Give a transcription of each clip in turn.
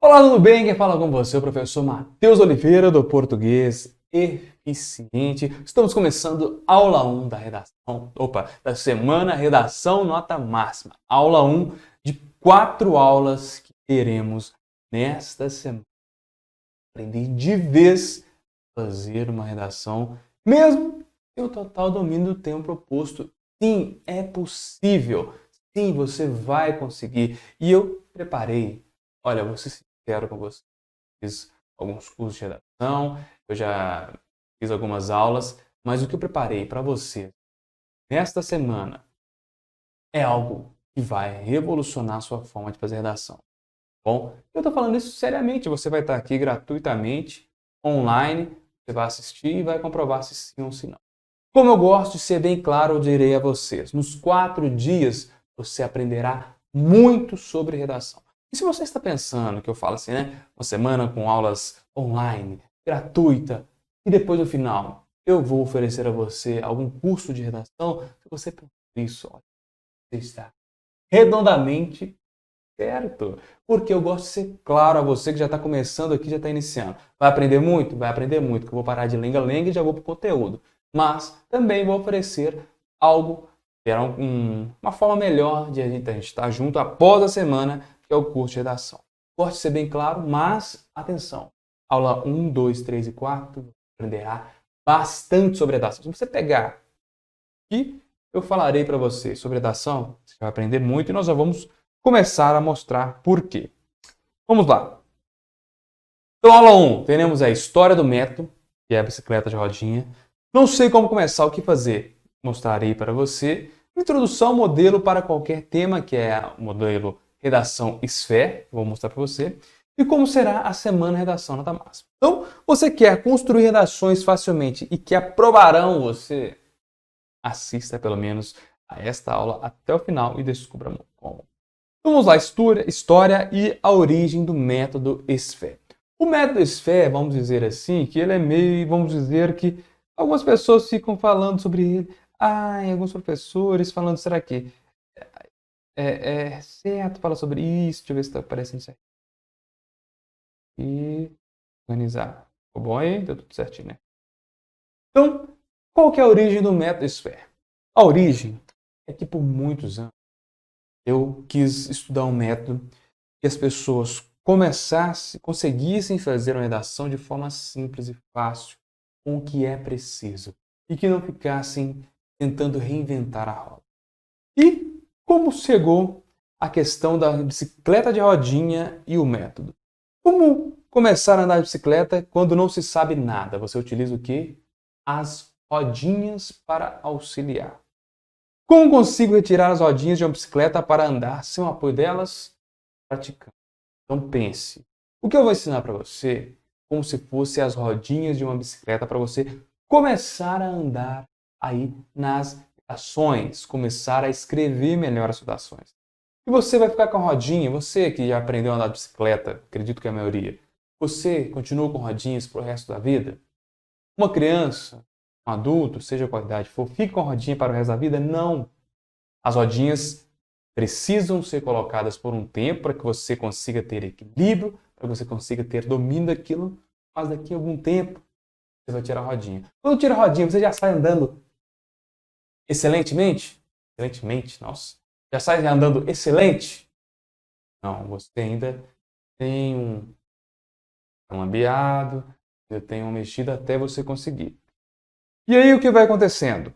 Olá, tudo bem? Quem fala com você é o professor Matheus Oliveira, do Português Eficiente. Estamos começando aula 1 da semana Redação Nota Máxima. Aula 1 de 4 aulas que teremos nesta semana. Aprender de vez a fazer uma redação, mesmo sem o total domínio do tema proposto. Sim, é possível. Sim, você vai conseguir. E eu preparei. Olha, vou ser sincero com você. Fiz alguns cursos de redação, eu já fiz algumas aulas, mas o que eu preparei para você nesta semana é algo que vai revolucionar a sua forma de fazer redação. Bom, eu estou falando isso seriamente. Você vai estar aqui gratuitamente, online, você vai assistir e vai comprovar se sim ou se não. Como eu gosto de ser bem claro, eu direi a vocês: nos 4 dias você aprenderá muito sobre redação. E se você está pensando que eu falo assim, né? Uma semana com aulas online, gratuita, e depois no final eu vou oferecer a você algum curso de redação, se você pensar isso, olha, você está redondamente certo. Porque eu gosto de ser claro a você que já está começando aqui, já está iniciando. Vai aprender muito? Vai aprender muito, que eu vou parar de lenga-lenga e já vou para o conteúdo. Mas também vou oferecer algo, que é uma forma melhor de a gente estar junto após a semana, que é o curso de redação. Gosto de ser bem claro, mas atenção. Aula 1, 2, 3 e 4, você aprenderá bastante sobre redação. Se você pegar aqui, eu falarei para você sobre redação, você vai aprender muito e nós já vamos começar a mostrar por quê. Vamos lá. Então, aula 1, teremos a história do método, que é a bicicleta de rodinha. Não sei como começar, o que fazer. Mostrarei para você. Introdução ao modelo para qualquer tema, que é o modelo redação SFE, vou mostrar para você. E como será a semana redação nota máxima. Então, você quer construir redações facilmente e que aprovarão você? Assista pelo menos a esta aula até o final e descubra como. Vamos lá, história e a origem do método SFE. O método SFE, vamos dizer assim, que ele é meio, vamos dizer que algumas pessoas ficam falando sobre ele. Alguns professores falando, será que é certo falar sobre isso? Deixa eu ver se está aparecendo certo. E organizar. Ficou bom aí? Deu tudo certinho, né? Então, qual que é a origem do método SFE? A origem é que por muitos anos eu quis estudar um método que as pessoas conseguissem fazer uma redação de forma simples e fácil, com o que é preciso, e que não ficassem tentando reinventar a roda. E como chegou a questão da bicicleta de rodinha e o método? Como começar a andar de bicicleta quando não se sabe nada? Você utiliza o quê? As rodinhas para auxiliar. Como consigo retirar as rodinhas de uma bicicleta para andar sem o apoio delas? Praticando. Então pense, o que eu vou ensinar para você, como se fosse as rodinhas de uma bicicleta para você começar a andar aí nas ações, começar a escrever melhor as suas ações. E você vai ficar com a rodinha, você que já aprendeu a andar de bicicleta, acredito que é a maioria, você continua com rodinhas para o resto da vida? Uma criança, um adulto, seja qual idade for, fica com a rodinha para o resto da vida? Não. As rodinhas precisam ser colocadas por um tempo para que você consiga ter equilíbrio, para que você consiga ter domínio daquilo, mas daqui a algum tempo você vai tirar a rodinha. Quando tira a rodinha, você já sai andando excelentemente? Excelentemente, nossa. Já sai andando excelente? Não, você ainda tem um lambeado, ainda tem uma mexida até você conseguir. E aí o que vai acontecendo?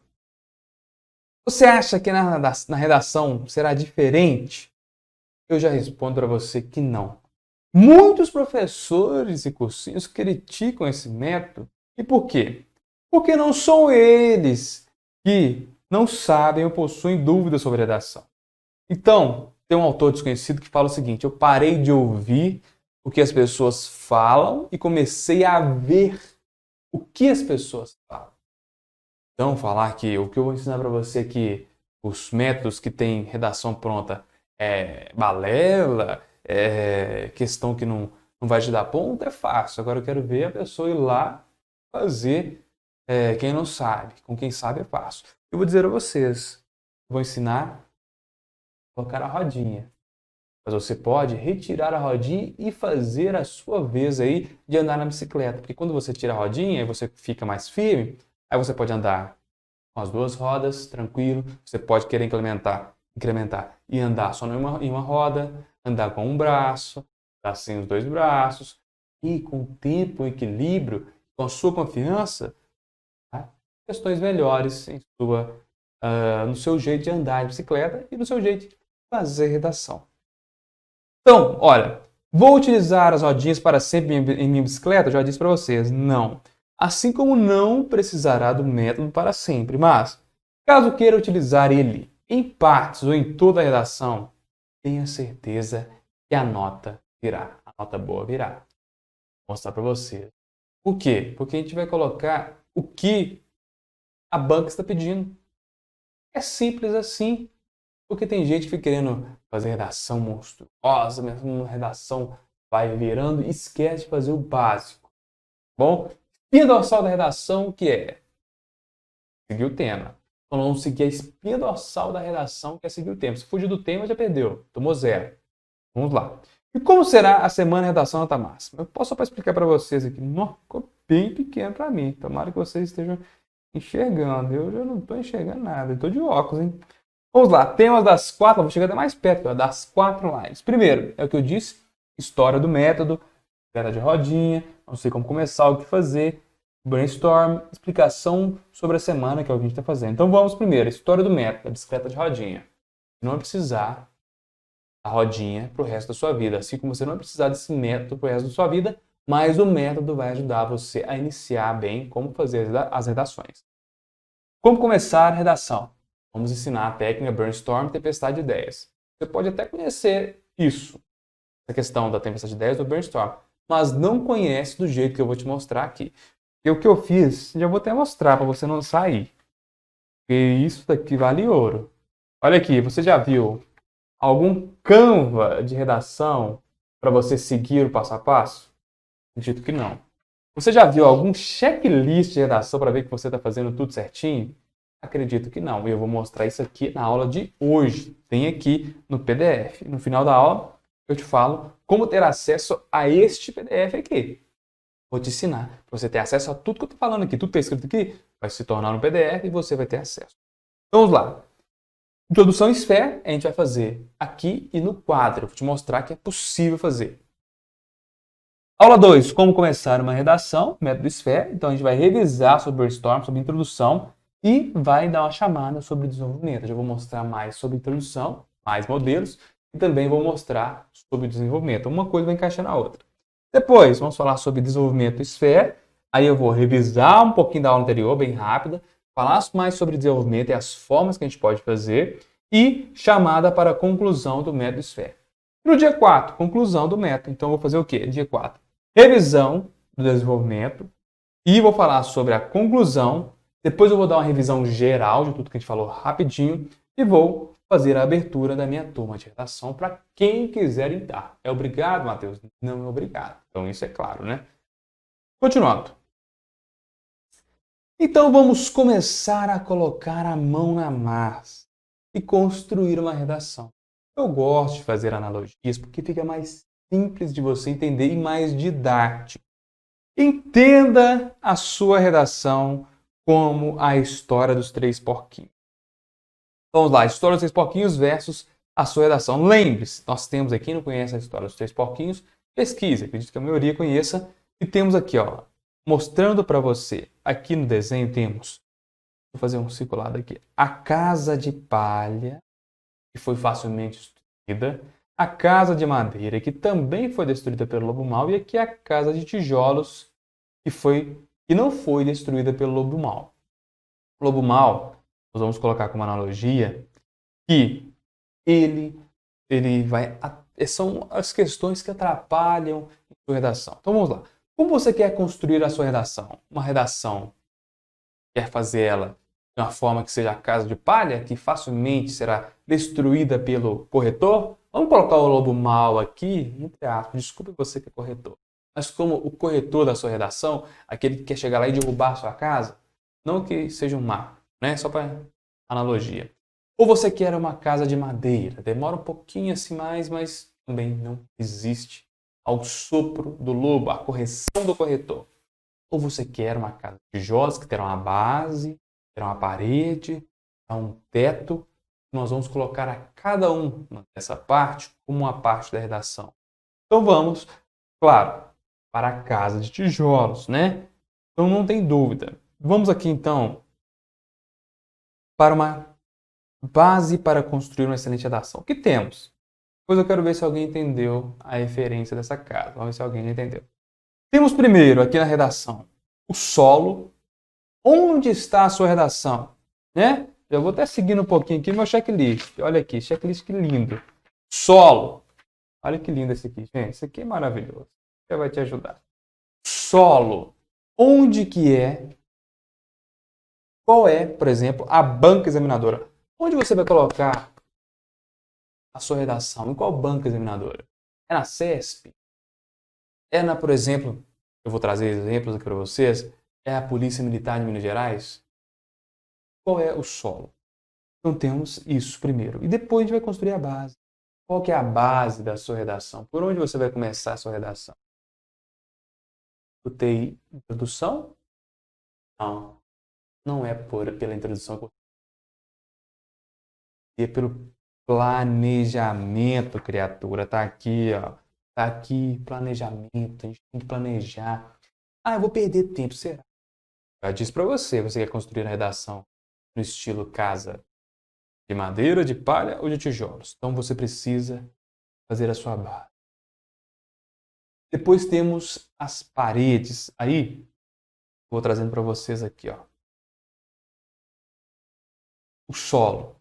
Você acha que na redação será diferente? Eu já respondo para você que não. Muitos professores e cursinhos criticam esse método. E por quê? Porque não são eles que não sabem ou possuem dúvidas sobre redação. Então, tem um autor desconhecido que fala o seguinte: eu parei de ouvir o que as pessoas falam e comecei a ver o que as pessoas falam. Então, falar que o que eu vou ensinar para você é que os métodos que tem redação pronta é balela, é questão que não vai te dar ponto, é fácil. Agora eu quero ver a pessoa ir lá fazer quem não sabe. Com quem sabe é fácil. Eu vou dizer a vocês, vou ensinar a colocar a rodinha. Mas você pode retirar a rodinha e fazer a sua vez aí de andar na bicicleta. Porque quando você tira a rodinha e você fica mais firme, aí você pode andar com as duas rodas, tranquilo. Você pode querer incrementar e andar só em uma roda, andar com um braço, assim os dois braços. E com o tempo, o equilíbrio, com a sua confiança, tá? Questões melhores no seu jeito de andar de bicicleta e no seu jeito de fazer redação. Então, olha, vou utilizar as rodinhas para sempre em minha bicicleta? Já disse para vocês, não. Assim como não precisará do método para sempre, mas caso queira utilizar ele em partes ou em toda a redação, tenha certeza que a nota virá, a nota boa virá. Vou mostrar para vocês. Por quê? Porque a gente vai colocar o que a banca está pedindo. É simples assim. Porque tem gente que fica querendo fazer redação monstruosa, uma redação vai virando e esquece de fazer o básico. Bom, espinha dorsal da redação, o que é? Seguir o tema. Então vamos seguir a espinha dorsal da redação, que é seguir o tema. Se fugir do tema, já perdeu. Tomou 0. Vamos lá. E como será a semana de redação nota máxima? Eu posso só para explicar para vocês aqui. Não, ficou bem pequeno para mim. Tomara que vocês estejam enxergando. Eu já não estou enxergando nada. Estou de óculos, hein? Vamos lá. Temas das 4. Vou chegar até mais perto. Das 4 lines. Primeiro, é o que eu disse. História do método. Bicicleta de rodinha. Não sei como começar, o que fazer. Brainstorm. Explicação sobre a semana, que é o que a gente está fazendo. Então vamos primeiro. História do método. A bicicleta de rodinha. Não vai precisar a rodinha para o resto da sua vida. Assim como você não vai precisar desse método para o resto da sua vida, mas o método vai ajudar você a iniciar bem como fazer as redações. Como começar a redação? Vamos ensinar a técnica Brainstorm, tempestade de ideias. Você pode até conhecer isso, essa questão da tempestade de ideias do Brainstorm, mas não conhece do jeito que eu vou te mostrar aqui. E o que eu fiz, já vou até mostrar para você não sair. Porque isso daqui vale ouro. Olha aqui, você já viu algum Canva de redação para você seguir o passo a passo? Acredito que não. Você já viu algum checklist de redação para ver que você está fazendo tudo certinho? Acredito que não. E eu vou mostrar isso aqui na aula de hoje. Tem aqui no PDF. No final da aula, eu te falo como ter acesso a este PDF aqui. Vou te ensinar para você ter acesso a tudo que eu estou falando aqui. Tudo que está escrito aqui vai se tornar um PDF e você vai ter acesso. Vamos lá. Introdução em SPHERE, a gente vai fazer aqui e no quadro. Vou te mostrar que é possível fazer. Aula 2, como começar uma redação, método SPHERE. Então a gente vai revisar sobre Brainstorm, sobre introdução e vai dar uma chamada sobre desenvolvimento. Eu já vou mostrar mais sobre introdução, mais modelos e também vou mostrar sobre desenvolvimento. Uma coisa vai encaixar na outra. Depois, vamos falar sobre desenvolvimento SPHERE. Aí eu vou revisar um pouquinho da aula anterior, bem rápida, falar mais sobre desenvolvimento e as formas que a gente pode fazer e chamada para a conclusão do método SPHERE. No dia 4, conclusão do método. Então, eu vou fazer o quê? Dia 4, revisão do desenvolvimento e vou falar sobre a conclusão. Depois eu vou dar uma revisão geral de tudo que a gente falou rapidinho e vou fazer a abertura da minha turma de redação para quem quiser entrar. É obrigado, Matheus? Não é obrigado. Então, isso é claro, né? Continuando. Então vamos começar a colocar a mão na massa e construir uma redação. Eu gosto de fazer analogias porque fica mais simples de você entender e mais didático. Entenda a sua redação como a história dos 3 porquinhos. Vamos lá, a história dos 3 porquinhos versus a sua redação. Lembre-se, nós temos aqui, quem não conhece a história dos 3 porquinhos, pesquise, acredito que a maioria conheça. E temos aqui, ó, mostrando para você, aqui no desenho temos, vou fazer um circulado aqui, a casa de palha, que foi facilmente destruída, a casa de madeira, que também foi destruída pelo lobo mau, e aqui a casa de tijolos, que não foi destruída pelo lobo mau. O lobo mau, nós vamos colocar como analogia, que ele vai... São as questões que atrapalham a sua redação. Então vamos lá. Como você quer construir a sua redação? Uma redação, quer fazer ela de uma forma que seja a casa de palha, que facilmente será destruída pelo corretor? Vamos colocar o lobo mau aqui, entre aspas, desculpe você que é corretor. Mas como o corretor da sua redação, aquele que quer chegar lá e derrubar a sua casa, não que seja um má, né? Só para analogia. Ou você quer uma casa de madeira, demora um pouquinho assim mais, mas também não existe ao sopro do lobo, a correção do corretor. Ou você quer uma casa de tijolos que terá uma base, terá uma parede, terá um teto. Nós vamos colocar a cada um dessa parte como uma parte da redação. Então vamos, claro, para a casa de tijolos, né? Então não tem dúvida. Vamos aqui então para uma base para construir uma excelente redação. O que temos? Depois eu quero ver se alguém entendeu a referência dessa casa. Vamos ver se alguém entendeu. Temos primeiro aqui na redação o solo. Onde está a sua redação? Né? Eu vou até seguindo um pouquinho aqui meu checklist. Olha aqui, checklist que lindo. Solo. Olha que lindo esse aqui, gente. Esse aqui é maravilhoso. Já vai te ajudar. Solo. Onde que é? Qual é, por exemplo, a banca examinadora? Onde você vai colocar a sua redação? Em qual banca examinadora? É na CESP? É na, por exemplo, eu vou trazer exemplos aqui para vocês, é a Polícia Militar de Minas Gerais? Qual é o solo? Então temos isso primeiro. E depois a gente vai construir a base. Qual que é a base da sua redação? Por onde você vai começar a sua redação? O TI, introdução? Não. Não é pela introdução. É pelo planejamento, criatura. Tá aqui, ó. Tá aqui, planejamento. A gente tem que planejar. Ah, eu vou perder tempo, será? Eu disse para você, você quer construir a redação no estilo casa de madeira, de palha ou de tijolos. Então você precisa fazer a sua base. Depois temos as paredes. Aí, vou trazendo para vocês aqui, ó. O solo.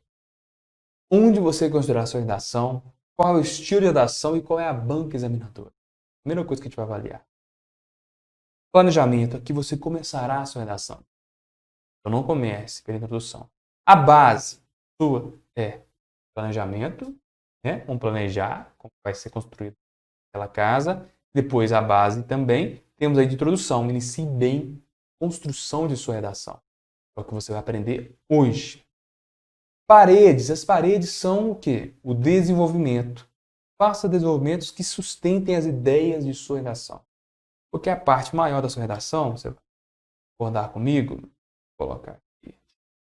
Onde você considerar a sua redação, qual é o estilo de redação e qual é a banca examinadora. Primeira coisa que a gente vai avaliar. Planejamento, aqui você começará a sua redação. Então não comece pela introdução. A base sua é planejamento, né? Vamos planejar como vai ser construída aquela casa. Depois a base também. Temos aí de introdução. Inicie bem a construção de sua redação. É o que você vai aprender hoje. Paredes. As paredes são o quê? O desenvolvimento. Faça desenvolvimentos que sustentem as ideias de sua redação. Porque a parte maior da sua redação, você vai concordar comigo? Vou colocar aqui.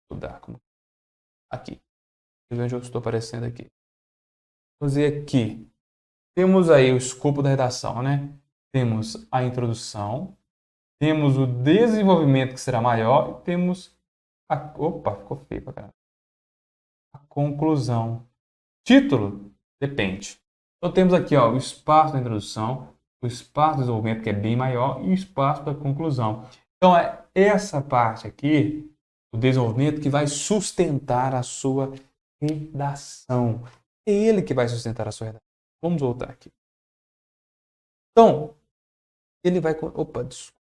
Estudar como aqui. Deixa eu ver onde eu estou aparecendo aqui. Vamos ver aqui. Temos aí o escopo da redação, né? Temos a introdução, temos o desenvolvimento que será maior e temos a... Opa, ficou feio pra caramba. A conclusão. Título? Depende. Então temos aqui, ó, o espaço da introdução, o espaço do desenvolvimento que é bem maior e o espaço da conclusão. Então é essa parte aqui, o desenvolvimento, que vai sustentar a sua redação. É ele que vai sustentar a sua redação. Vamos voltar aqui. Então, ele vai... Opa, desculpa.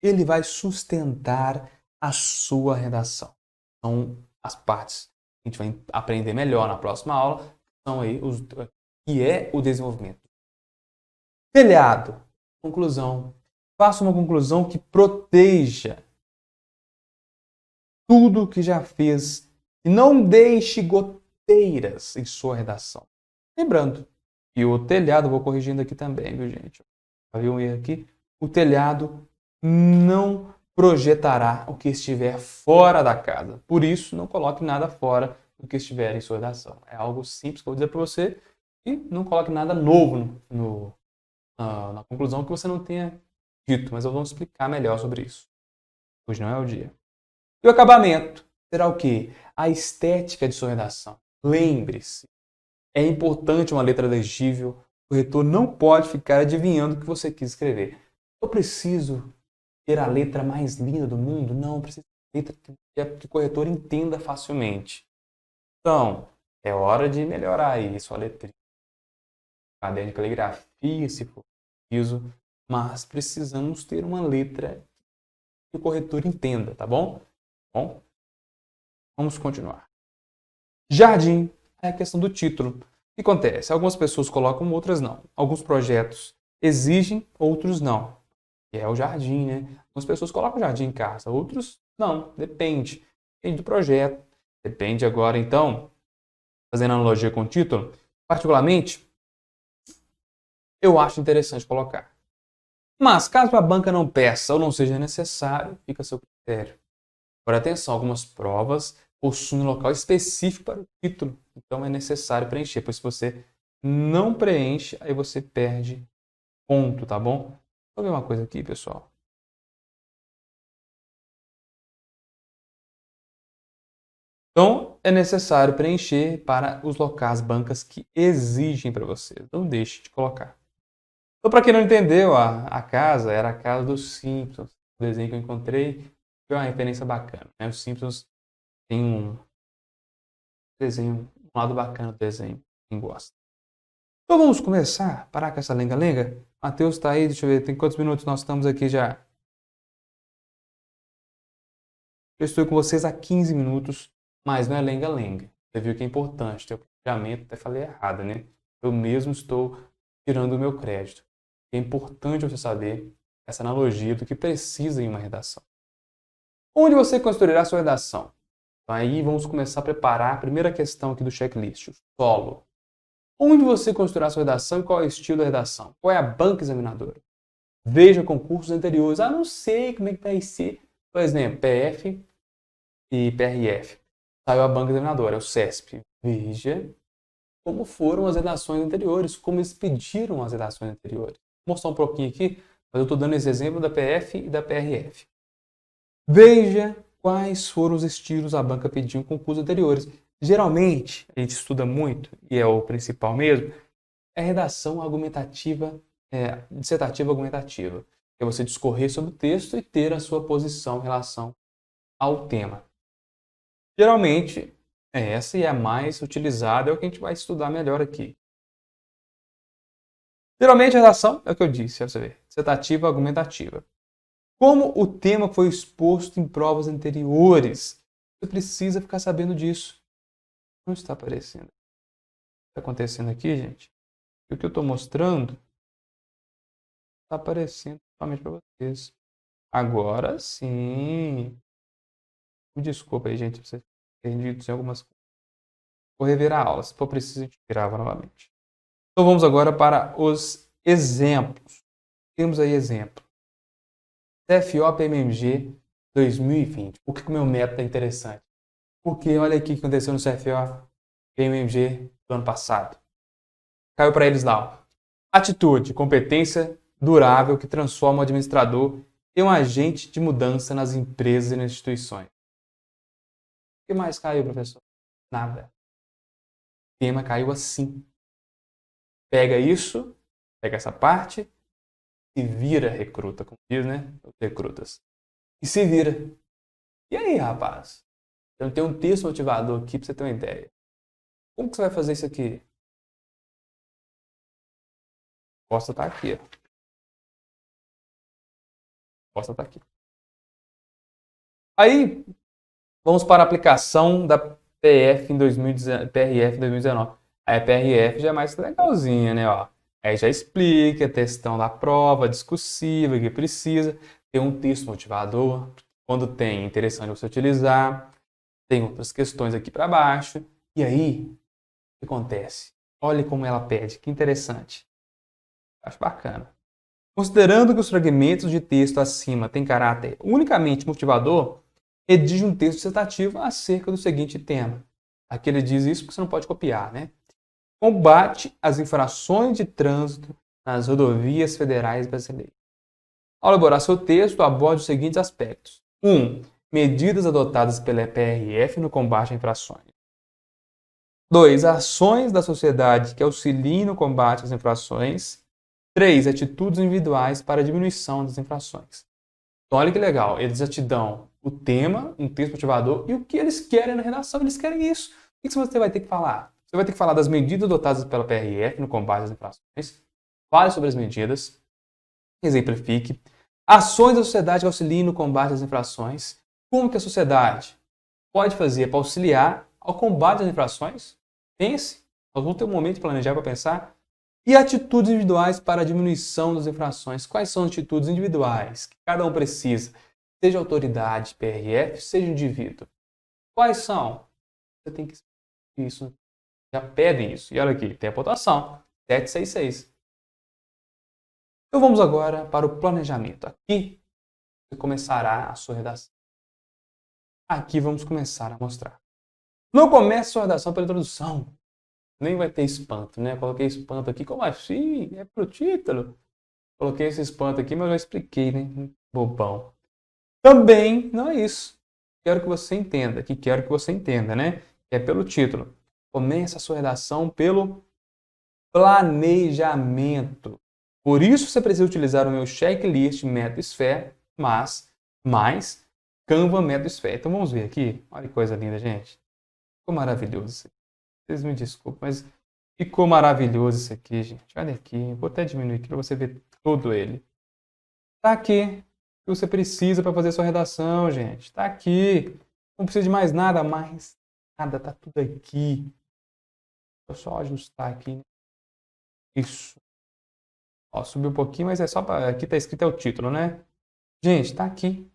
Ele vai sustentar a sua redação. São as partes que a gente vai aprender melhor na próxima aula. São aí os que é o desenvolvimento. Telhado. Conclusão. Faça uma conclusão que proteja tudo que já fez e não deixe goteiras em sua redação. Lembrando, e o telhado, vou corrigindo aqui também, viu, gente? Havia um erro aqui. O telhado não projetará o que estiver fora da casa. Por isso, não coloque nada fora do que estiver em sua redação. É algo simples que eu vou dizer para você. E não coloque nada novo na conclusão que você não tenha dito. Mas eu vou explicar melhor sobre isso. Hoje não é o dia. E o acabamento será o quê? A estética de sua redação. Lembre-se, é importante uma letra legível. O corretor não pode ficar adivinhando o que você quis escrever. Eu preciso ter a letra mais linda do mundo? Não, preciso ter a letra que o corretor entenda facilmente. Então, é hora de melhorar aí sua letrinha. Caderno de caligrafia, se for preciso, mas precisamos ter uma letra que o corretor entenda, tá bom? Bom, vamos continuar. Jardim é a questão do título. O que acontece? Algumas pessoas colocam, outras não. Alguns projetos exigem, outros não. Que é o jardim, né? Algumas pessoas colocam jardim em casa, outros não. Depende. Depende do projeto. Depende agora, então, fazendo analogia com o título, particularmente, eu acho interessante colocar. Mas, caso a banca não peça ou não seja necessário, fica a seu critério. Por atenção, algumas provas possuem um local específico para o título, então é necessário preencher, pois se você não preenche, aí você perde ponto, tá bom? Deixa eu ver uma coisa aqui, pessoal. Então, é necessário preencher para os locais, bancas que exigem para você. Não deixe de colocar. Então, para quem não entendeu, a casa era a casa dos Simpsons. O desenho que eu encontrei foi uma referência bacana, né? Os Simpsons tem um desenho, um lado bacana do desenho, quem gosta. Então vamos começar, parar com essa lenga-lenga? Matheus está aí, deixa eu ver, tem quantos minutos nós estamos aqui já? Eu estou com vocês há 15 minutos, mas não é lenga-lenga. Você viu que é importante, ter o planejamento, até falei errado, né? Eu mesmo estou tirando o meu crédito. É importante você saber essa analogia do que precisa em uma redação. Onde você construirá a sua redação? Então, aí vamos começar a preparar a primeira questão aqui do checklist, o solo. Onde você construirá a sua redação e qual é o estilo da redação? Qual é a banca examinadora? Veja concursos anteriores. Ah, não sei como é que vai ser. Por exemplo, PF e PRF. Saiu a banca examinadora, é o CESP. Veja como foram as redações anteriores, como eles pediram as redações anteriores. Vou mostrar um pouquinho aqui, mas eu estou dando esse exemplo da PF e da PRF. Veja quais foram os estilos a banca pediu em concursos anteriores. Geralmente, a gente estuda muito, e é o principal mesmo, é redação argumentativa, dissertativa argumentativa. É você discorrer sobre o texto e ter a sua posição em relação ao tema. Geralmente, essa e a mais utilizada, é o que a gente vai estudar melhor aqui. Geralmente, a redação é o que eu disse, você vê, dissertativa argumentativa. Como o tema foi exposto em provas anteriores, você precisa ficar sabendo disso. Não está aparecendo. O que está acontecendo aqui, gente? O que eu estou mostrando está aparecendo somente para vocês. Agora sim. Me desculpa aí, gente, você perdido em algumas coisas. Vou rever a aula, se for preciso, a gente grava novamente. Então vamos agora para os exemplos. Temos aí exemplo. CFO PMMG 2020. Por que o meu método é interessante? Porque olha aqui o que aconteceu no CFO PMMG do ano passado. Caiu para eles lá. Ó. Atitude, competência durável que transforma o administrador em um agente de mudança nas empresas e nas instituições. O que mais caiu, professor? Nada. O tema caiu assim. Pega isso, pega essa parte e vira recruta, como diz, né? Os recrutas. E se vira. E aí, rapaz? Eu tenho um texto motivador aqui para você ter uma ideia. Como que você vai fazer isso aqui? A resposta está aqui. Ó. A resposta está aqui. Aí, vamos para a aplicação da PRF em 2019. A PRF já é mais legalzinha, né? Ó. Aí já explica a questão da prova discursiva que precisa. Tem um texto motivador. Quando tem, é interessante você utilizar. Tem outras questões aqui para baixo. E aí, o que acontece? Olha como ela pede. Que interessante. Acho bacana. Considerando que os fragmentos de texto acima têm caráter unicamente motivador, redige um texto dissertativo acerca do seguinte tema. Aqui ele diz isso porque você não pode copiar, né? Combate às infrações de trânsito nas rodovias federais brasileiras. Ao elaborar seu texto, aborde os seguintes aspectos. 1. Medidas adotadas pela PRF no combate a infrações. 2. Ações da sociedade que auxiliem no combate às infrações. 3. Atitudes individuais para a diminuição das infrações. Então, olha que legal, eles já te dão o tema, um texto motivador e o que eles querem na redação, eles querem isso. O que você vai ter que falar? Você vai ter que falar das medidas adotadas pela PRF no combate às infrações, fale sobre as medidas, exemplifique, ações da sociedade que auxiliem no combate às infrações, como que a sociedade pode fazer para auxiliar ao combate às infrações? Pense, nós vamos ter um momento de planejar para pensar. E atitudes individuais para a diminuição das infrações. Quais são as atitudes individuais que cada um precisa? Seja autoridade, PRF, seja indivíduo. Quais são? Você tem que isso. Já pedem isso. E olha aqui, tem a pontuação. 766. Então vamos agora para o planejamento. Aqui você começará a sua redação. Aqui vamos começar a mostrar. Não comece a sua redação pela introdução. Nem vai ter espanto, né? Coloquei espanto aqui, como assim? É pro título. Coloquei esse espanto aqui, mas eu já expliquei, né? Bobão. Também não é isso. Quero que você entenda, né? É pelo título. Comece a sua redação pelo planejamento. Por isso você precisa utilizar o meu checklist método SFE, mais Canva método SFE. Então vamos ver aqui. Olha que coisa linda, gente. Ficou maravilhoso isso aqui. Vocês me desculpem, mas ficou maravilhoso isso aqui, gente. Olha aqui. Vou até diminuir aqui para você ver todo ele. Tá aqui o que você precisa para fazer a sua redação, gente. Tá aqui. Não precisa de mais nada, mais nada. Tá tudo aqui. Vou só ajustar aqui. Isso. Ó, subiu um pouquinho, mas é só para... Aqui tá escrito é o título, né? Gente, tá aqui.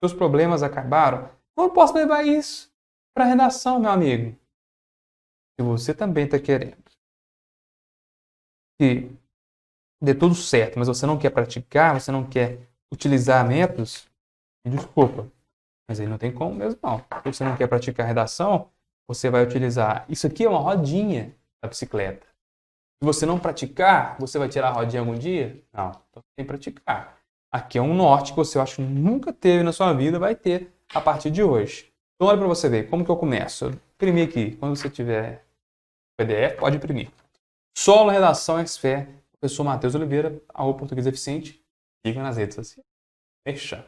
Seus problemas acabaram. Não posso levar isso para redação, meu amigo. Se você também está querendo que dê tudo certo, mas você não quer praticar, você não quer utilizar métodos, desculpa, mas aí não tem como mesmo não. Se você não quer praticar redação, você vai utilizar... Isso aqui é uma rodinha da bicicleta. Se você não praticar, você vai tirar a rodinha algum dia? Não, então tem que praticar. Aqui é um norte que você, eu acho, nunca teve na sua vida, vai ter a partir de hoje. Então olha para você ver, como que eu começo? Eu imprimi aqui, quando você tiver PDF, pode imprimir. Solo Redação SFE, professor Matheus Oliveira, @português eficiente, siga nas redes sociais. Fecha.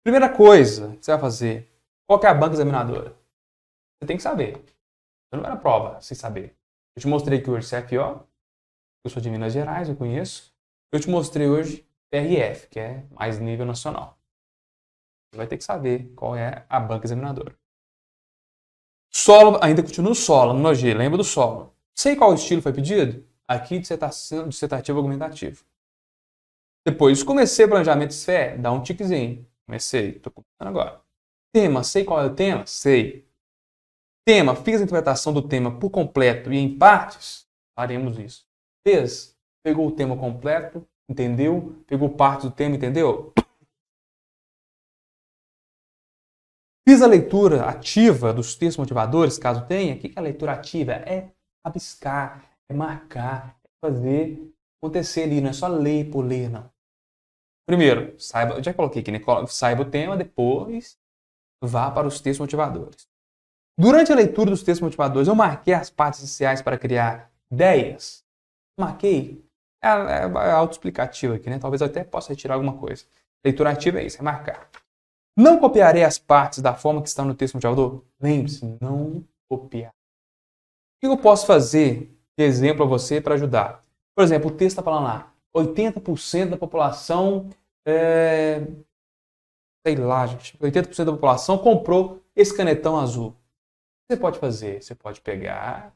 Primeira coisa que você vai fazer, qual que é a banca examinadora? Você tem que saber. Você não vai na prova sem saber. Eu te mostrei aqui hoje CFO, eu sou de Minas Gerais, eu conheço. Eu te mostrei hoje PRF, que é mais nível nacional. Você vai ter que saber qual é a banca examinadora. Solo, ainda continua o solo, no G, lembra do solo. Sei qual estilo foi pedido? Aqui, dissertativo argumentativo. Depois, comecei planejamento SFE, dá um tiquezinho. Comecei, estou começando agora. Tema, sei qual é o tema? Sei. Tema, fiz a interpretação do tema por completo e em partes? Faremos isso. Fez? Pegou o tema completo, entendeu? Pegou parte do tema, entendeu? Fiz a leitura ativa dos textos motivadores, caso tenha. O que é a leitura ativa? É rabiscar, é marcar, é fazer acontecer ali, não é só ler por ler, não. Primeiro, saiba, eu já coloquei aqui, né? Saiba o tema, depois vá para os textos motivadores. Durante a leitura dos textos motivadores, eu marquei as partes essenciais para criar ideias. Marquei. É autoexplicativo aqui, né? Talvez eu até possa retirar alguma coisa. Leitura ativa é isso, é marcar. Não copiarei as partes da forma que estão no texto motivador? Lembre-se, não copiar. O que eu posso fazer de exemplo a você para ajudar? Por exemplo, o texto está falando lá, 80% da população, sei lá, gente, 80% da população comprou esse canetão azul. O que você pode fazer? Você pode pegar,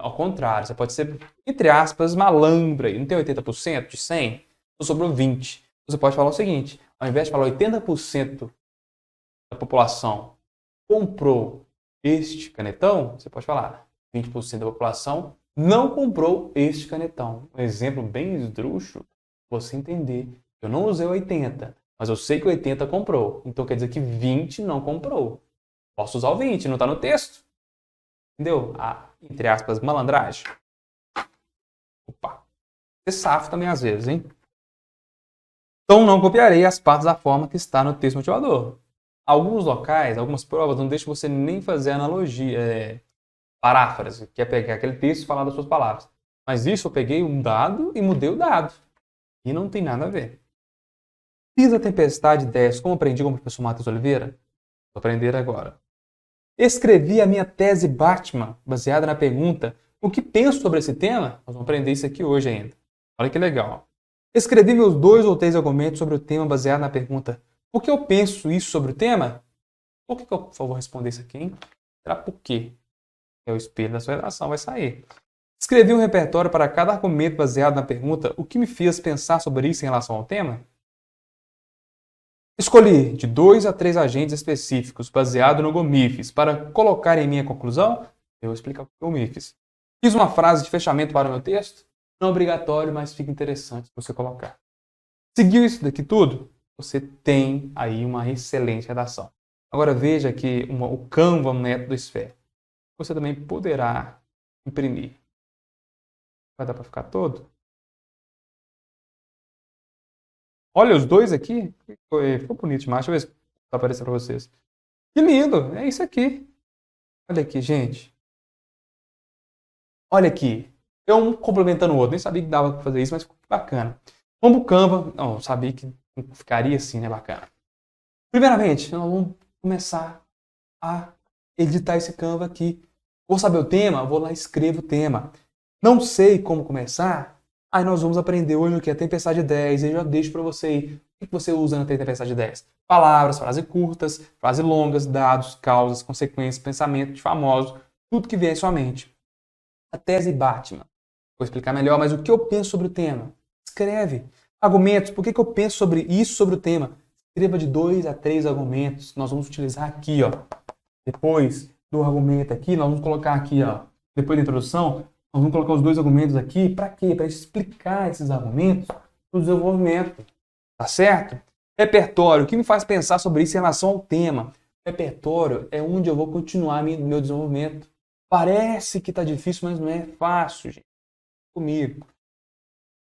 ao contrário, você pode ser, entre aspas, malandro aí. Não tem 80% de 100? Então sobrou 20. Você pode falar o seguinte, ao invés de falar 80% da população comprou este canetão, você pode falar 20% da população não comprou este canetão. Um exemplo bem esdrúxulo, você entender. Eu não usei 80, mas eu sei que 80 comprou. Então quer dizer que 20 não comprou. Posso usar o 20, não está no texto. Entendeu? Entre aspas, malandragem. Opa. Você safa também às vezes, hein? Então não copiarei as partes da forma que está no texto motivador. Alguns locais, algumas provas não deixam você nem fazer analogia, paráfrase, que é pegar aquele texto e falar das suas palavras. Mas isso eu peguei um dado e mudei o dado. E não tem nada a ver. Fiz a tempestade 10, como aprendi com o professor Matheus Oliveira? Vou aprender agora. Escrevi a minha tese Batman, baseada na pergunta o que penso sobre esse tema? Nós vamos aprender isso aqui hoje ainda. Olha que legal. Escrevi meus 2 ou 3 argumentos sobre o tema baseado na pergunta por que eu penso isso sobre o tema? Por que eu, por favor, responder isso aqui, hein? Será por quê? É o espelho da sua redação, vai sair. Escrevi um repertório para cada argumento baseado na pergunta o que me fez pensar sobre isso em relação ao tema? Escolhi de 2 a 3 agentes específicos baseado no GOMIFES para colocar em minha conclusão. Eu vou explicar o que é o GOMIFES. Fiz uma frase de fechamento para o meu texto. Não é obrigatório, mas fica interessante você colocar. Seguiu isso daqui tudo? Você tem aí uma excelente redação. Agora veja aqui o Canva, um método Sphere. Você também poderá imprimir. Vai dar para ficar todo? Olha os dois aqui. Ficou bonito demais. Deixa eu ver se vai aparecer para vocês. Que lindo! É isso aqui. Olha aqui, gente. Olha aqui. Um complementando o outro. Nem sabia que dava para fazer isso, mas ficou bacana. Como o Canva, não sabia que ficaria assim, né? Bacana. Primeiramente, nós vamos começar a editar esse Canva aqui. Vou saber o tema? Vou lá e escrevo o tema. Não sei como começar? Aí nós vamos aprender hoje o que é Tempestade de Ideias. Eu já deixo para você aí. O que você usa na Tempestade de Ideias? Palavras, frases curtas, frases longas, dados, causas, consequências, pensamento de famosos, tudo que vier em sua mente. A tese Batman. Vou explicar melhor, mas o que eu penso sobre o tema? Escreve. Argumentos. Por que eu penso sobre isso, sobre o tema? Escreva de 2 a 3 argumentos que nós vamos utilizar aqui, ó. Depois do argumento aqui, nós vamos colocar aqui, ó. Depois da introdução, nós vamos colocar os 2 argumentos aqui. Para quê? Para explicar esses argumentos no desenvolvimento. Tá certo? Repertório. O que me faz pensar sobre isso em relação ao tema? Repertório é onde eu vou continuar meu desenvolvimento. Parece que tá difícil, mas não é fácil, gente. Comigo.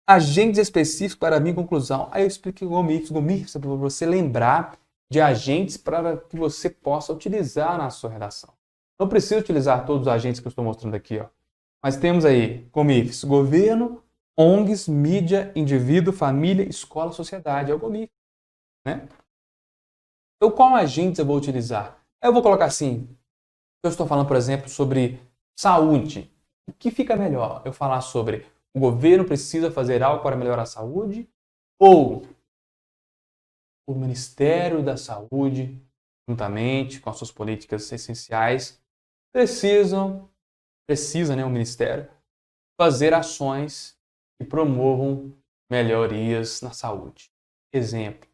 Agentes específicos para a minha conclusão. Aí eu explico GOMIFs. GOMIFs é para você lembrar de agentes para que você possa utilizar na sua redação. Não precisa utilizar todos os agentes que eu estou mostrando aqui, ó. Mas temos aí GOMIFs: governo, ONGs, mídia, indivíduo, família, escola, sociedade. É o GOMIF, né? Então, qual agentes eu vou utilizar? Eu vou colocar assim. Eu estou falando, por exemplo, sobre saúde. O que fica melhor? Eu falar sobre o governo precisa fazer algo para melhorar a saúde? Ou o Ministério da Saúde, juntamente com as suas políticas essenciais, precisa, né, o Ministério, fazer ações que promovam melhorias na saúde. Exemplo,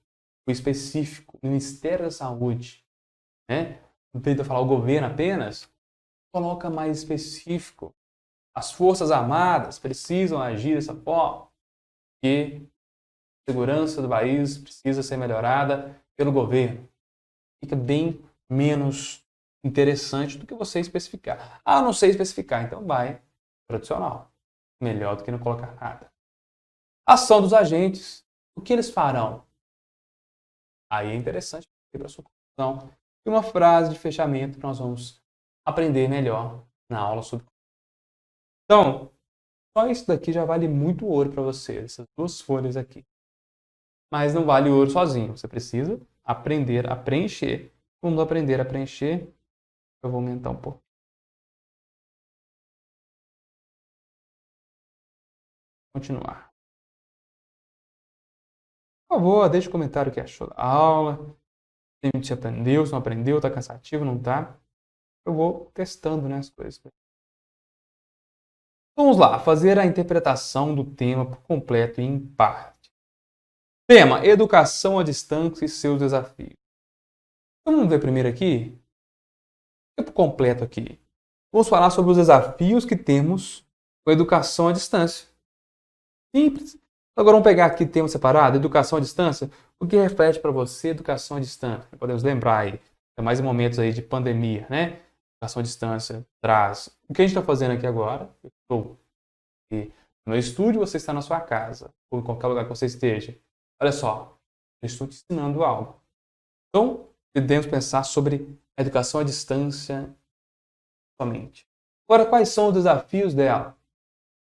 o específico, o Ministério da Saúde, né? Não tenta falar o governo apenas, coloca mais específico. As Forças Armadas precisam agir dessa forma, que a segurança do país precisa ser melhorada pelo governo. Fica bem menos interessante do que você especificar. Ah, não sei especificar, então vai tradicional. Melhor do que não colocar nada. Ação dos agentes. O que eles farão? Aí é interessante para a sua conclusão. E uma frase de fechamento que nós vamos aprender melhor na aula sobre. Então, só isso daqui já vale muito ouro para você, essas 2 folhas aqui. Mas não vale ouro sozinho, você precisa aprender a preencher. Vamos aprender a preencher. Eu vou aumentar um pouco. Continuar. Por favor, deixe um comentário o que achou da aula. Se aprendeu, se não aprendeu, está cansativo, não está. Eu vou testando, né, as coisas. Vamos lá, fazer a interpretação do tema por completo e em parte. Tema: educação à distância e seus desafios. Então, vamos ver primeiro aqui, por completo aqui. Vamos falar sobre os desafios que temos com a educação à distância. Simples. Agora vamos pegar aqui tema separado, educação à distância. O que reflete para você educação à distância? Podemos lembrar aí, é mais em momentos aí de pandemia, né? Educação à distância traz. O que a gente está fazendo aqui agora? Eu estou aqui no meu estúdio, você está na sua casa, ou em qualquer lugar que você esteja. Olha só, eu estou te ensinando algo. Então, devemos pensar sobre a educação à distância somente. Agora, quais são os desafios dela?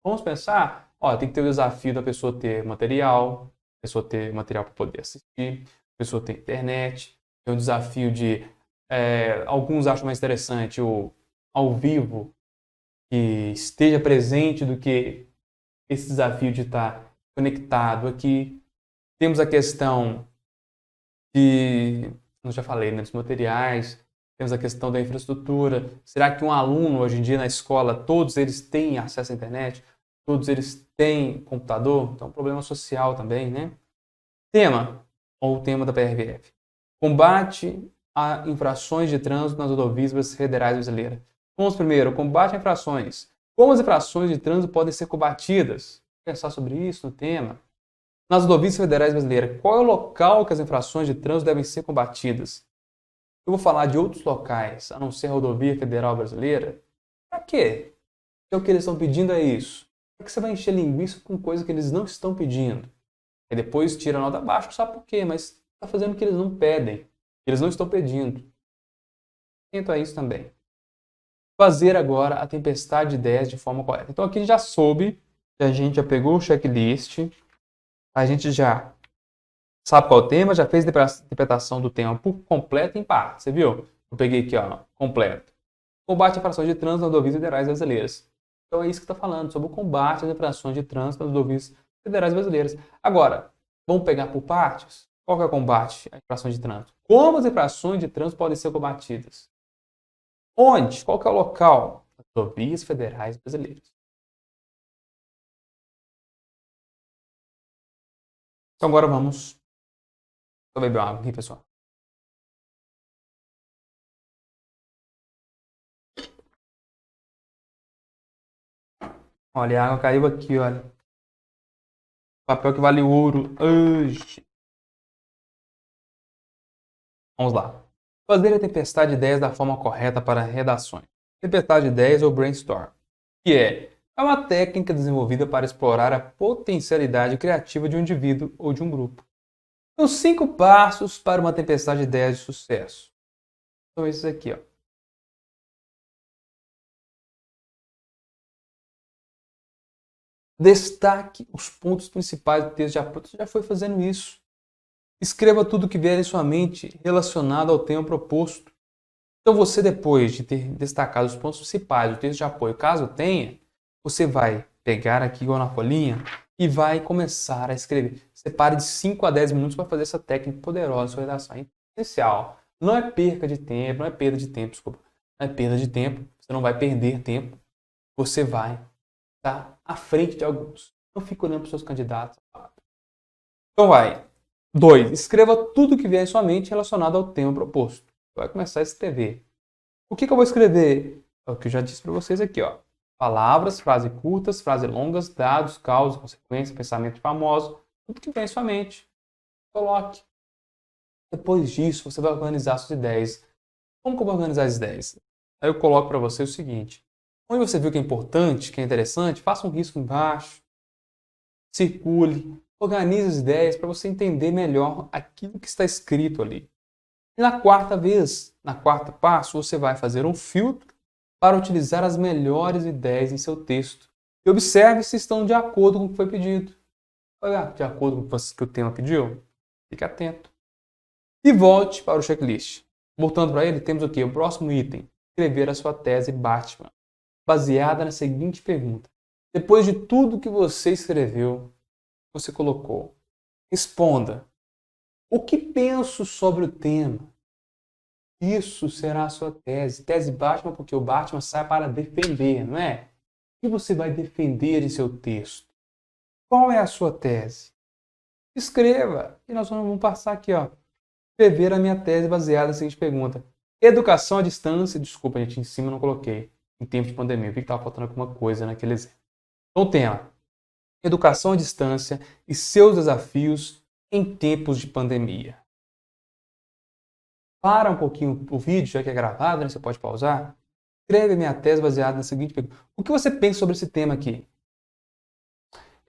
Vamos pensar, tem que ter o desafio da pessoa ter material, para poder assistir, a pessoa ter internet, tem o desafio de, alguns acham mais interessante o ao vivo, que esteja presente do que esse desafio de estar conectado aqui. Temos a questão de, eu já falei, né, dos materiais, temos a questão da infraestrutura. Será que um aluno hoje em dia na escola, todos eles têm acesso à internet? Todos eles têm computador? Então, é um problema social também, né? Tema, ou o tema da PRF. Combate a infrações de trânsito nas rodovias federais brasileiras. Vamos primeiro, combate a infrações. Como as infrações de trânsito podem ser combatidas? pensar sobre isso no tema. Nas rodovias federais brasileiras, qual é o local que as infrações de trânsito devem ser combatidas? Eu vou falar de outros locais, a não ser a rodovia federal brasileira. Para quê? Porque o que eles estão pedindo é isso. Por que você vai encher linguiça com coisa que eles não estão pedindo? E depois tira a nota baixa, sabe por quê? Mas está fazendo o que eles não pedem, que eles não estão pedindo. Atento a isso também. Fazer agora a tempestade de ideias de forma correta. Então aqui já soube, a gente já pegou o checklist, a gente já sabe qual é o tema, já fez a interpretação do tema por completo em parte. Você viu? Eu peguei aqui, ó, completo. Combate a infrações de trânsito nas rodovias federais brasileiras. Então é isso que está falando, sobre o combate às infrações de trânsito nas rodovias federais brasileiras. Agora, vamos pegar por partes? Qual que é o combate às infrações de trânsito? Como as infrações de trânsito podem ser combatidas? Onde? Qual que é o local? Nas rodovias federais brasileiras. Então agora vamos. Vou beber uma água aqui, pessoal. Olha, a água caiu aqui, olha. Papel que vale ouro. Ai. Vamos lá. Fazer a tempestade de ideias da forma correta para redações. Tempestade de ideias ou brainstorm, que é uma técnica desenvolvida para explorar a potencialidade criativa de um indivíduo ou de um grupo. São 5 passos para uma tempestade de ideias de sucesso. São esses aqui, ó. Destaque os pontos principais do texto de apoio. Você já foi fazendo isso. Escreva tudo o que vier em sua mente relacionado ao tema proposto. Então você, depois de ter destacado os pontos principais do texto de apoio, caso tenha, você vai pegar aqui igual na folhinha e vai começar a escrever. Separe de 5 a 10 minutos para fazer essa técnica poderosa na sua redação. É essencial. Não é perca de tempo, não é perda de tempo, desculpa. Não é perda de tempo, você não vai perder tempo. Você vai estar à frente de alguns. Não fique olhando para os seus candidatos. Então vai. 2. Escreva tudo que vier em sua mente relacionado ao tema proposto. Você vai começar a escrever. O que eu vou escrever? É o que eu já disse para vocês aqui, ó. Palavras, frases curtas, frases longas, dados, causas, consequências, pensamento famoso, tudo que vem em sua mente. Coloque. Depois disso, você vai organizar suas ideias. Como que eu vou organizar as ideias? Aí eu coloco para você o seguinte. Onde você viu que é importante, que é interessante, faça um risco embaixo. Circule. Organize as ideias para você entender melhor aquilo que está escrito ali. E na quarta vez, na quarta passo, você vai fazer um filtro para utilizar as melhores ideias em seu texto. E observe se estão de acordo com o que foi pedido. Olha, de acordo com o que o tema pediu? Fique atento. E volte para o checklist. Voltando para ele, temos o quê? O próximo item. Escrever a sua tese Batman, baseada na seguinte pergunta. Depois de tudo que você escreveu, você colocou, responda. O que penso sobre o tema? Isso será a sua tese. Tese Batman, porque o Batman sai para defender, não é? O que você vai defender em seu texto? Qual é a sua tese? Escreva. E nós vamos passar aqui, ó. Escrever a minha tese baseada na seguinte pergunta. Educação à distância. Desculpa, gente, em cima eu não coloquei. Em tempo de pandemia. Eu vi que estava faltando alguma coisa naquele exemplo. Então, tema. Educação à distância e seus desafios em tempos de pandemia. Para um pouquinho o vídeo, já que é gravado, né? Você pode pausar. Escreve a minha tese baseada na seguinte pergunta. O que você pensa sobre esse tema aqui?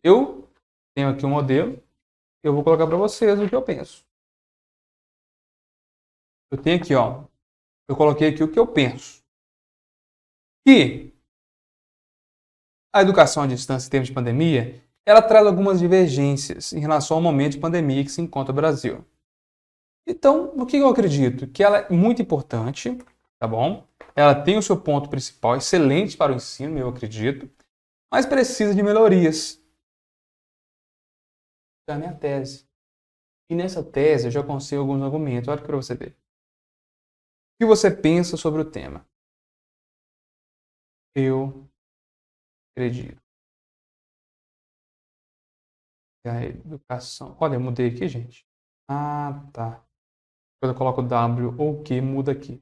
Eu tenho aqui um modelo. Eu vou colocar para vocês o que eu penso. Eu tenho aqui, ó. Eu coloquei aqui o que eu penso. Que a educação à distância em tempos de pandemia, ela traz algumas divergências em relação ao momento de pandemia que se encontra o Brasil. Então, o que eu acredito? Que ela é muito importante, tá bom? Ela tem o seu ponto principal, excelente para o ensino, eu acredito, mas precisa de melhorias. É a minha tese. E nessa tese eu já consigo alguns argumentos. Olha para você ver. O que você pensa sobre o tema? Eu acredito que a educação... Olha, eu mudei aqui, gente. Ah, tá. Quando eu coloco W ou Q, muda aqui.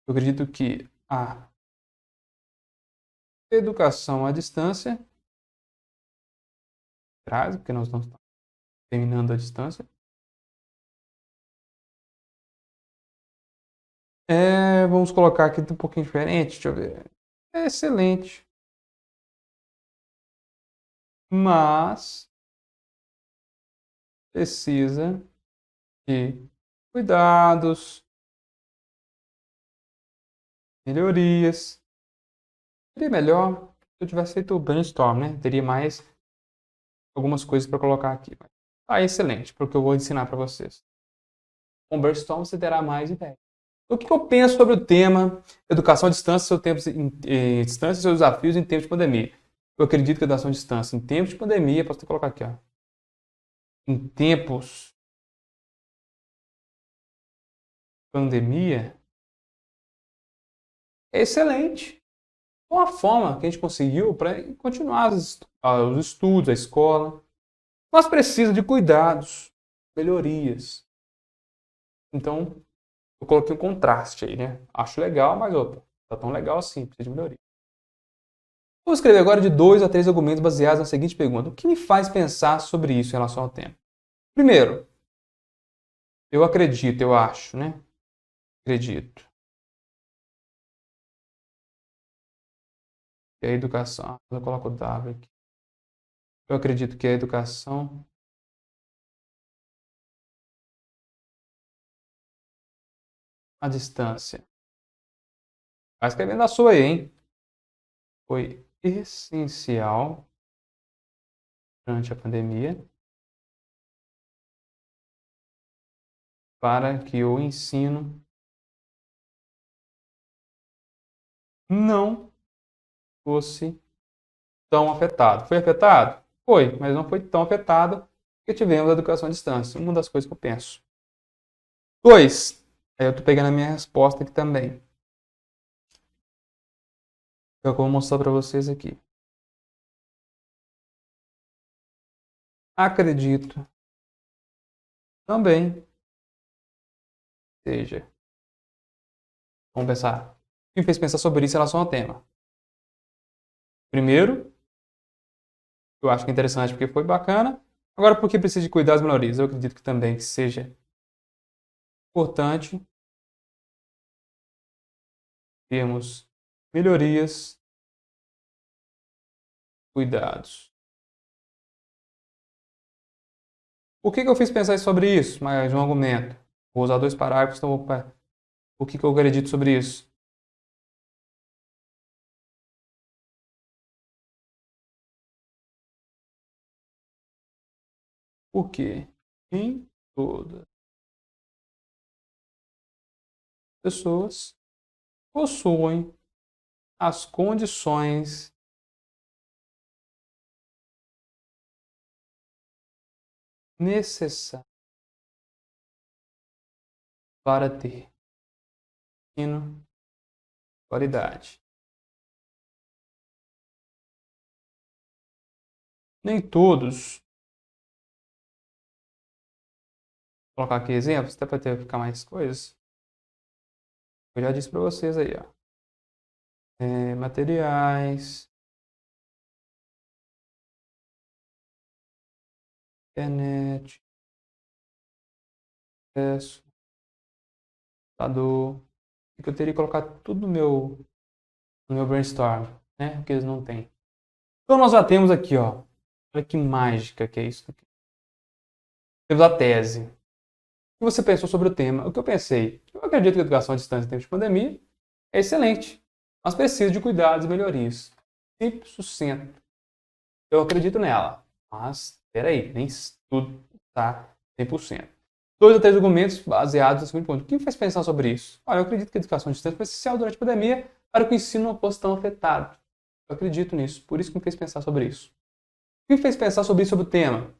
Eu acredito que a educação à distância traz, porque nós não estamos terminando a distância. Vamos colocar aqui um pouquinho diferente, deixa eu ver. É excelente. Mas precisa de cuidados, melhorias. Seria melhor se eu tivesse feito o brainstorm, né? Teria mais algumas coisas para colocar aqui. Excelente, porque eu vou ensinar para vocês. Com o brainstorm você terá mais ideias. O que eu penso sobre o tema educação à distância, distância e seus desafios em tempos de pandemia? Eu acredito que a educação à distância em tempos de pandemia, posso até colocar aqui, ó, em tempos de pandemia, é excelente. Uma forma que a gente conseguiu para continuar os estudos, a escola. Mas precisa de cuidados, melhorias. Então, eu coloquei um contraste aí, né? Acho legal, mas opa, tá tão legal assim, precisa de melhoria. Vou escrever agora de 2 a 3 argumentos baseados na seguinte pergunta: o que me faz pensar sobre isso em relação ao tema? Primeiro, eu acredito, eu acho, né? Acredito que a educação. Eu coloco o W aqui. Eu acredito que a educação à distância. Vai escrevendo a sua aí, hein? Foi essencial durante a pandemia para que o ensino não fosse tão afetado. Foi afetado? Foi, mas não foi tão afetado porque tivemos a educação à distância. Uma das coisas que eu penso. 2. Aí eu estou pegando a minha resposta aqui também. É o que eu vou mostrar para vocês aqui. Acredito também seja. Vamos pensar. O que me fez pensar sobre isso em relação ao tema? Primeiro, eu acho que é interessante porque foi bacana. Agora, por que precisa de cuidar das minorias? Eu acredito que também seja importante termos melhorias, cuidados. Por que eu fiz pensar sobre isso? Mais um argumento. Vou usar 2 parágrafos, então o que eu acredito sobre isso? Porque em todas as pessoas possuem as condições necessárias para ter ensino de qualidade. Nem todos, vou colocar aqui exemplos, até para ficar mais coisas. Eu já disse para vocês aí, ó. Materiais, internet, acesso, computador. Eu teria que colocar tudo no meu brainstorm, né? Porque eles não têm. Então nós já temos aqui, ó. Olha que mágica que é isso aqui. Temos a tese. O que você pensou sobre o tema? O que eu pensei? Eu acredito que a educação à distância em tempos de pandemia é excelente, mas precisa de cuidados e melhorias. Simples, sucinto. Eu acredito nela, mas peraí, nem tudo está 100%. 2 ou 3 argumentos baseados no seguinte ponto. O que me faz pensar sobre isso? Olha, eu acredito que a educação à distância foi essencial durante a pandemia para que o ensino não fosse tão afetado. Eu acredito nisso, por isso que me fez pensar sobre isso. O que me fez pensar sobre isso, sobre o tema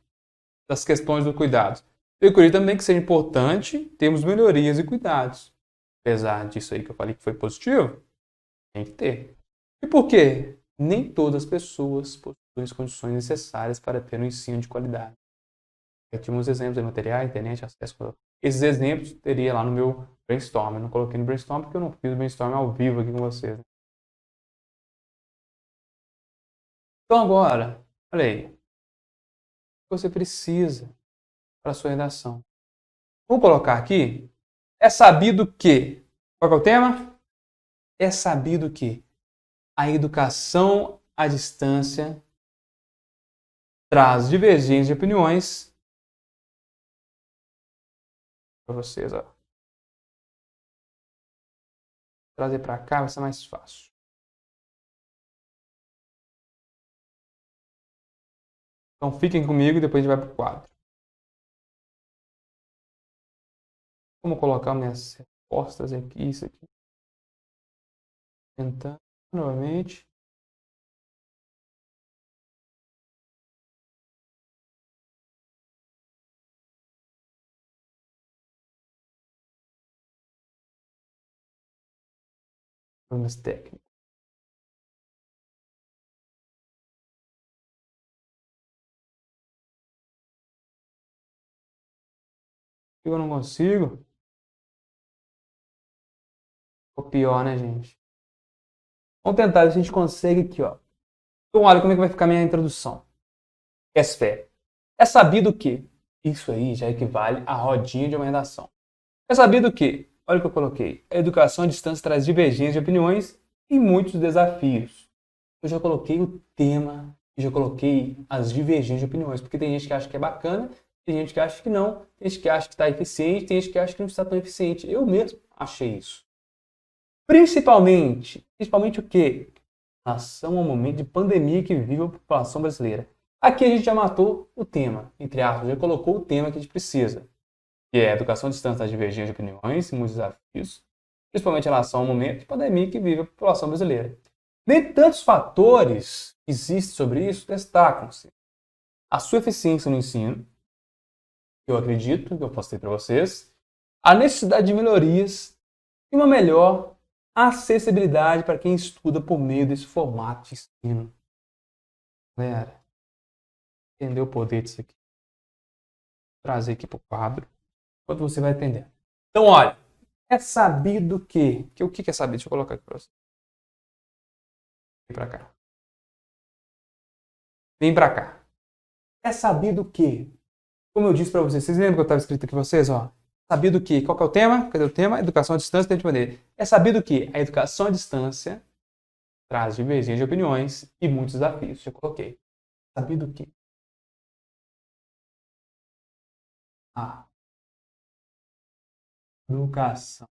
das questões do cuidado? Eu acredito também que seja importante termos melhorias e cuidados. Apesar disso aí que eu falei que foi positivo, tem que ter. E por quê? Nem todas as pessoas possuem as condições necessárias para ter um ensino de qualidade. Eu tinha uns exemplos de material, internet, acesso. Esses exemplos teria lá no meu brainstorm. Eu não coloquei no brainstorm porque eu não fiz o brainstorm ao vivo aqui com vocês. Então agora, olha aí. você precisa para a sua redação. Vamos colocar aqui, é sabido que, qual que é o tema? É sabido que a educação à distância traz divergências de opiniões para vocês, ó. Trazer para cá vai ser mais fácil. Então fiquem comigo e depois a gente vai para o quadro. Vamos colocar minhas respostas aqui, isso aqui. Tentando novamente. Problemas técnicos. Eu não consigo. O pior, né, gente? Vamos tentar ver se a gente consegue aqui, ó. Então, olha como é que vai ficar a minha introdução. SFE. É sabido que isso aí já equivale à rodinha de uma redação. É sabido que, olha o que eu coloquei, a educação à distância traz divergências de opiniões e muitos desafios. Eu já coloquei o tema e já coloquei as divergências de opiniões, porque tem gente que acha que é bacana, tem gente que acha que não, tem gente que acha que está eficiente, tem gente que acha que não está tão eficiente. Eu mesmo achei isso. Principalmente o quê? Em relação ao momento de pandemia que vive a população brasileira. Aqui a gente já matou o tema, entre aspas, já colocou o tema que a gente precisa, que é a educação à distância das divergências de opiniões e muitos desafios, principalmente em relação ao momento de pandemia que vive a população brasileira. Nem tantos fatores existem sobre isso destacam-se. A sua eficiência no ensino, que eu acredito, que eu postei para vocês, a necessidade de melhorias e uma melhor acessibilidade para quem estuda por meio desse formato de ensino. Galera, entendeu o poder disso aqui? Vou trazer aqui para o quadro, enquanto você vai entender. Então, olha, é sabido que o que é sabido? Deixa eu colocar aqui para você. Vem para cá. Vem para cá. É sabido que, como eu disse para vocês lembram que eu estava escrito aqui para vocês, ó? Sabido que, qual que é o tema? Cadê o tema? Educação à distância, tem de poder. É sabido que a educação à distância traz divergências de opiniões e muitos desafios. Já coloquei. Sabido que a educação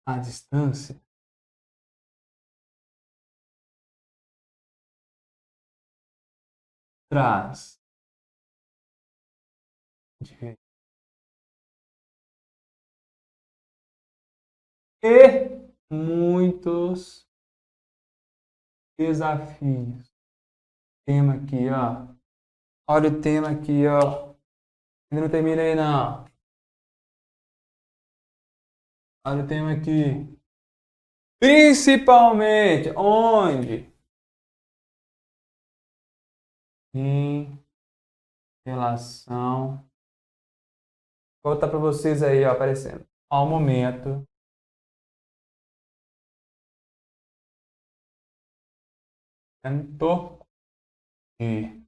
à distância traz e muitos desafios. Tema aqui, ó. Olha o tema aqui, ó. Ainda não terminei, não. Olha o tema aqui. Principalmente, onde? Em relação. Vou botar para vocês aí, ó, aparecendo. Ao momento de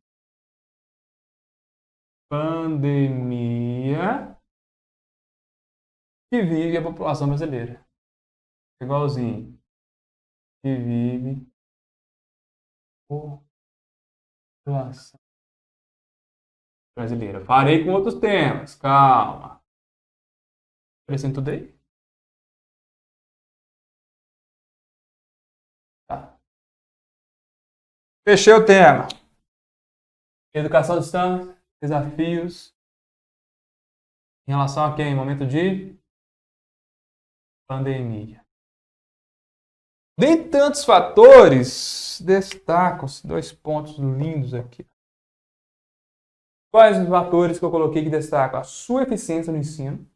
pandemia que vive a população brasileira. Igualzinho. Que vive a população brasileira. Farei com outros temas. Calma. Aparecendo tudo aí? Tá. Fechei o tema. Educação à distância, desafios em relação a quem? Momento de pandemia. Nem tantos fatores destacam-se. Dois pontos lindos aqui. Quais os fatores que eu coloquei que destacam? A sua eficiência no ensino.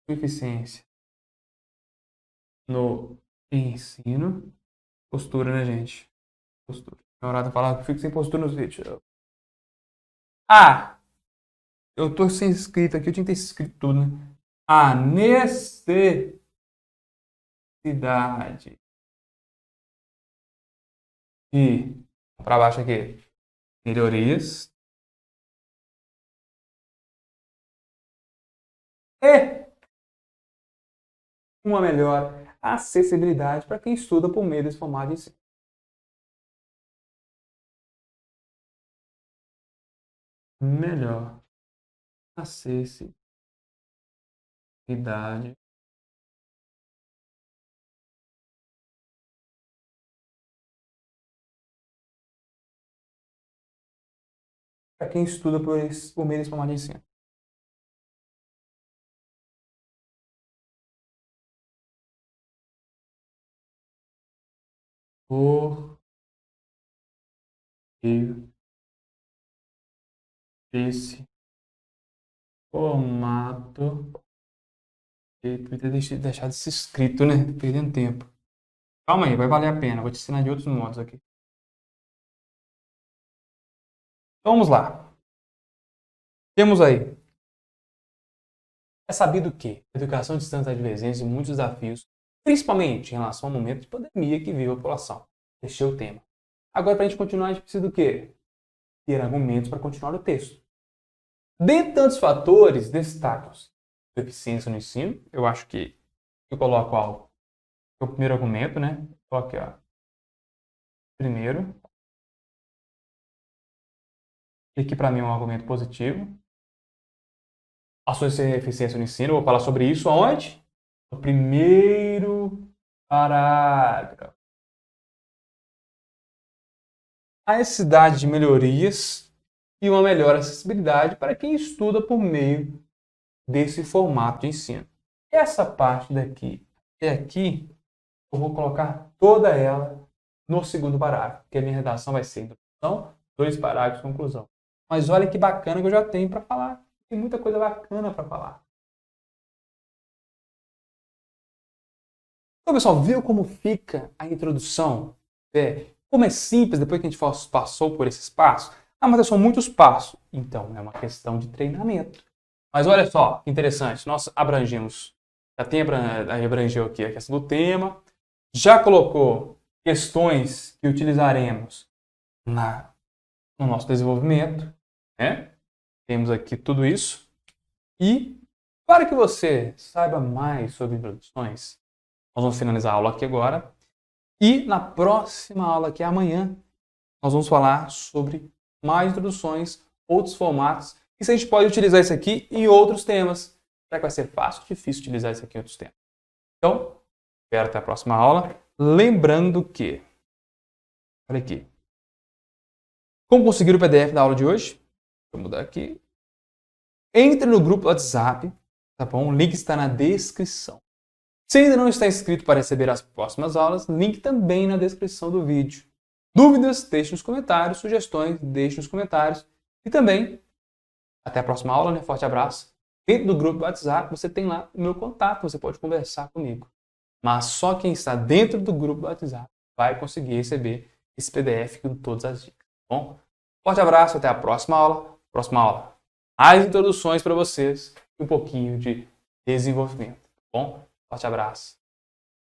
Sua eficiência no ensino. Postura, né, gente? Postura. Minha hora de falar que eu fico sem postura nos vídeos. Ah! Eu tô sem escrito aqui, eu tinha que ter escrito tudo, né? A necessidade necessidade de, para baixo aqui, melhorias e uma melhor acessibilidade para quem estuda por meio desse formato de ensino. Melhor acessibilidade para quem estuda por meio desse formato de ensino. Por meio desse formato. Devia ter deixado isso escrito, né? Tô perdendo tempo. Calma aí, vai valer a pena. Vou te ensinar de outros modos aqui. Então, vamos lá. Temos aí. É sabido que a educação à distância advergência muitos desafios, principalmente em relação ao momento de pandemia que vive a população. Este é o tema. Agora, para a gente continuar, a gente precisa do quê? Ter argumentos para continuar o texto. Dentre tantos fatores, destaca-se a eficiência no ensino. Eu acho que eu coloco algo. O primeiro argumento, né? Coloquei, ó. Primeiro. E aqui para mim é um argumento positivo. A sua eficiência no ensino, eu vou falar sobre isso aonde? No primeiro parágrafo. A necessidade de melhorias e uma melhor acessibilidade para quem estuda por meio desse formato de ensino. Essa parte daqui até aqui, eu vou colocar toda ela no segundo parágrafo, porque a minha redação vai ser introdução, 2 parágrafos, conclusão. Mas olha que bacana que eu já tenho para falar. Tem muita coisa bacana para falar. Então, pessoal, viu como fica a introdução? Como é simples depois que a gente passou por esses passos? Ah, mas são muitos passos. Então, é uma questão de treinamento. Mas olha só, que interessante. Nós abrangemos, abrangeu aqui a questão do tema, já colocou questões que utilizaremos no nosso desenvolvimento, né? Temos aqui tudo isso. E para que você saiba mais sobre introduções, nós vamos finalizar a aula aqui agora. E na próxima aula, que é amanhã, nós vamos falar sobre mais introduções, outros formatos, e se a gente pode utilizar isso aqui em outros temas. Será que vai ser fácil ou difícil utilizar isso aqui em outros temas? Então, espero até a próxima aula. Lembrando que, olha aqui, como conseguir o PDF da aula de hoje? Vou mudar aqui. Entre no grupo do WhatsApp, tá bom? O link está na descrição. Se ainda não está inscrito para receber as próximas aulas, link também na descrição do vídeo. Dúvidas, deixe nos comentários. Sugestões, deixe nos comentários. E também, até a próxima aula, né? Forte abraço. Dentro do grupo do WhatsApp, você tem lá o meu contato, você pode conversar comigo. Mas só quem está dentro do grupo do WhatsApp vai conseguir receber esse PDF com todas as dicas, tá bom? Forte abraço, até a próxima aula. Próxima aula, mais introduções para vocês e um pouquinho de desenvolvimento, tá bom? Forte abraço.